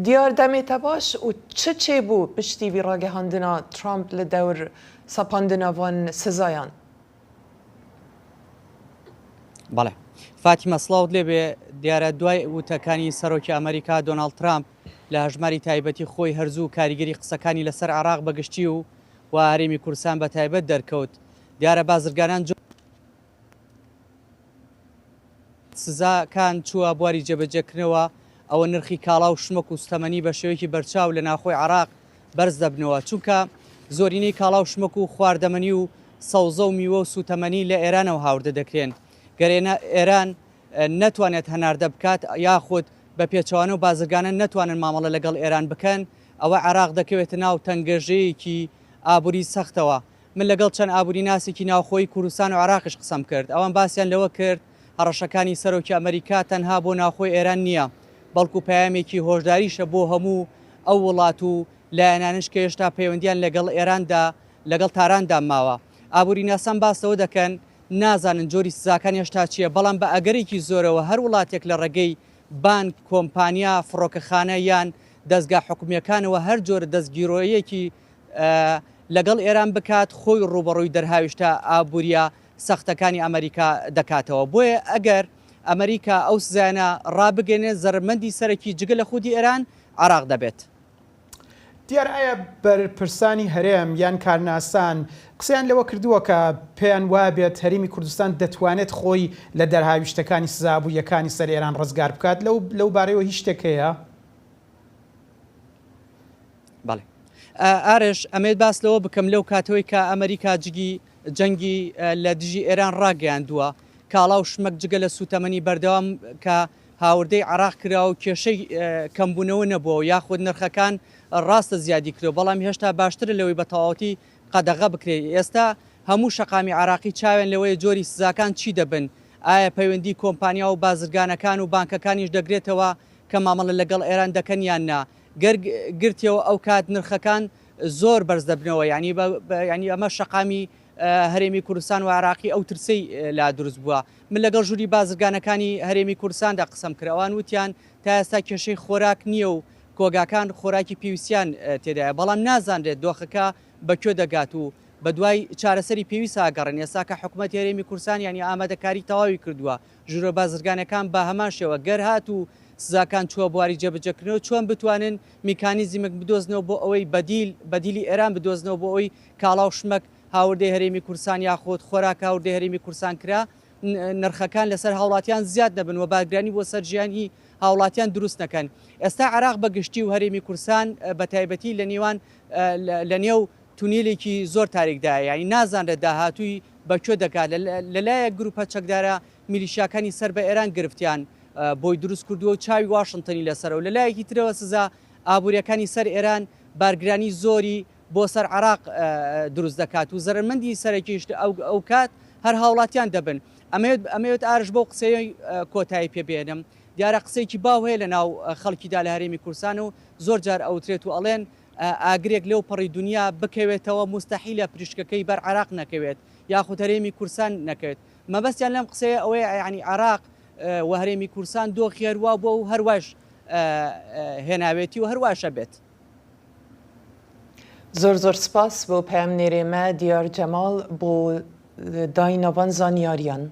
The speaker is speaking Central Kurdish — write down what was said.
دیار دمیتا باش و چه بو پشتی وی راگهاندنا ترامپ لدور سپاندنا وان سزایان؟ بەڵێ فاتیمە سڵاوت لێبێ دیارە دوای وتەکانی سەرۆکی ئەمریکا دۆناڵد ترامپ لە هەژماری تایبەتی خۆی هەرزوو کاریگەری قسەکانی لەسەر عراق بەگشتی و هەرێمی کوردستان بە تایبەت دەرکەوت دیارە بازرگانان سزاکان چووە بواری جێبەجێکردنەوە ئەوە نرخی کاڵا و شمەک و ستەمەنی بە شێوەیەکی بەرچاو لە ناوخۆی عراق بەرز دەبنەوە چونکە زۆرینەی کاڵا و شمەک و خواردەمەنی و سەوزە و میوە و سوتەمەنی لە ئێرانەوە هاوردە دەکرێن گەرێنە ئێران نەتوانێت هەناردە بکات یاخود بە پێچوانە و بازرگانە نەتوانن مامەڵە لەگەڵ ئێران بکەن ئەوە عراق دەکەوێتە ناو تەنگەژەیەکی ئابووری سەختەوە من لەگەڵ چەند ئابووری ناسێکی ناوخۆی کوردستان و عراقش قسەم کرد ئەوان باسییان لەوە کرد هەڕەشەکانی سەرۆکی ئەمریکا تەنها بۆ ناوخۆی ئێران نییە بەڵکو پەیامێکی هۆشداریشە بۆ هەموو ئەو وڵات و لایەنانش کە هێشتا پەیوەندیان لەگەڵ ئێراندا لەگەڵ تاراندا ماوە ئابووری ناسان باسەوە دەکەن نازانن جۆری سزاکان هێشتا چییە بەڵام بە ئەگەرێکی زۆرەوە هەر وڵاتێک لە ڕێگەی بانک کۆمپانیا فڕۆکەخانە یان دەستگا حکومیەکانەوە هەر جۆرە دەستگیرۆیەکی لەگەڵ ئێران بکات خۆی ڕوبەڕووی دەرهاویشتە ئابووریە سەختەکانی ئەمریکا دەکاتەوە بۆیە ئەگەر ئەمریکا ئەو سزانە ڕابگەنێت زەرمەندی سەرەکی جگە لە خودی ئێران عراق دەبێت. دیار ئایا بەرپرسانی هەرێم یان کارناسان قسەیان لەوە کردووە کە پێیان وابێت هەرێمی کوردستان دەتوانێت خۆی لە دەرهاویشتەکانی سزابوویەکانی سەر ئێران ڕزگار بکات لەو بارەیەوە هیچ شتێکەیە؟ بەڵێ ئارش ئەمێت باس لەوە بکەم لەو کاتەوەی کە ئەمریکا جەنگی لە دژی ئێران ڕاگەیاندووە کاڵا و شمەک جگە لە سوتەمەنی بەردەوام کە هاوردەی عراق کرا و کێشەی کەمبوونەوە نەبووە یاخود نرخەکان ڕاستە زیادی کرد بەڵام هێشتا باشترە لەوەی بە تەواوەتی قەدەغە بکرێت ئێستا هەموو شەقامی عراقی چاوێن لەوەی جۆری سزاکان چی دەبن ئایا پەیوەندی کۆمپانیا و بازرگانەکان و بانکەکانیش دەگرێتەوە کە مامەڵە لەگەڵ ئێران دەکەن یان نا گرتیەوە ئەو کات نرخەکان زۆر بەرز دەبنەوە ینی ئەمە شەقامی هەرێمی کوردستان و عراقی ئەو ترسەی لا دروست بووە من لەگەڵ ژووری بازرگانەکانی هەرێمی کوردستاندا قسەم کراوان وتیان تا ئێستا کێشەی خۆراک نییە و کۆگاکان خۆراکی پێویستیان تێدایە بەڵام نازانرێت دۆخەکە بەکوێ دەگات و بە دوای چارەسەری پێویست ئاگەڕێن ئێستا کە حکوومەتی هەرێمی کوردستان ینی ئامادەکاری تەواوی کردووە ژوورە بازرگانەکان بە هەمان شێوە گەر هات و سزاکان چووە بواری جێبەجێکردنەوە چۆن بتوانن میکانیزمێک بدۆزنەوە بۆ ئەوەی بەدیلی ئێران بدۆزنەوە بۆ ئەوەی کاڵا و شمەک هاوردەی هەرێمی کوردستان یاخۆت خۆراک هاوردەی هەرێمی کوردستان کرا نرخەکان لەسەر هاوڵاتیان زیاد دەبن و باگرانی بۆ سەرژیانی هاوڵاتیان دروست نەکەن ئێستا عراق بەگشتی و هەرێمی کوردستان بە تایبەتی لە نێو تونیلێکی زۆر تاریکدایە ینی نازانرێت داهاتووی بەکوێ دەکات لەلایە گروپە چەکدارە میلیشیاکانی سەر بە ئێران گرفتیان بۆی دروست کردووە و چاوی واشنتنی لەسەرەوە لەلایەکی ترەوە سزا ئابوووریەکانی سەر ئێران بارگرانی زۆری بۆ سەر عراق دروست دەکات و زەرمەندی سەرەکیشت ئەو کات هەر هاوڵاتیان دەبن ئەمەوێت ئارش بۆ قسەی کۆتایی پێبێنم دیارە قسەیەکی باو هەیە لە ناو خەڵکیدا لە هەرێمی کوردستان و زۆر جار ئەوترێت و ئەڵێن ئاگرێک لەو پەڕی دنیا بکەوێتەوە مستەحیلە پریشکەکەی بەر عراق نەکەوێت یاخود هەرێمی کوردستان نەکەوێت مەبەستیان لەم قسەیە ئەوەیە ینی عراق و هەرێمی کوردستان دۆخی هەروە بۆ و هەروەش هێناوێتی و هەرواشە بێت. زۆر سپاس بۆ پەیامنێرێمە دیار جەماڵ بۆ داینەوان زانیاریان.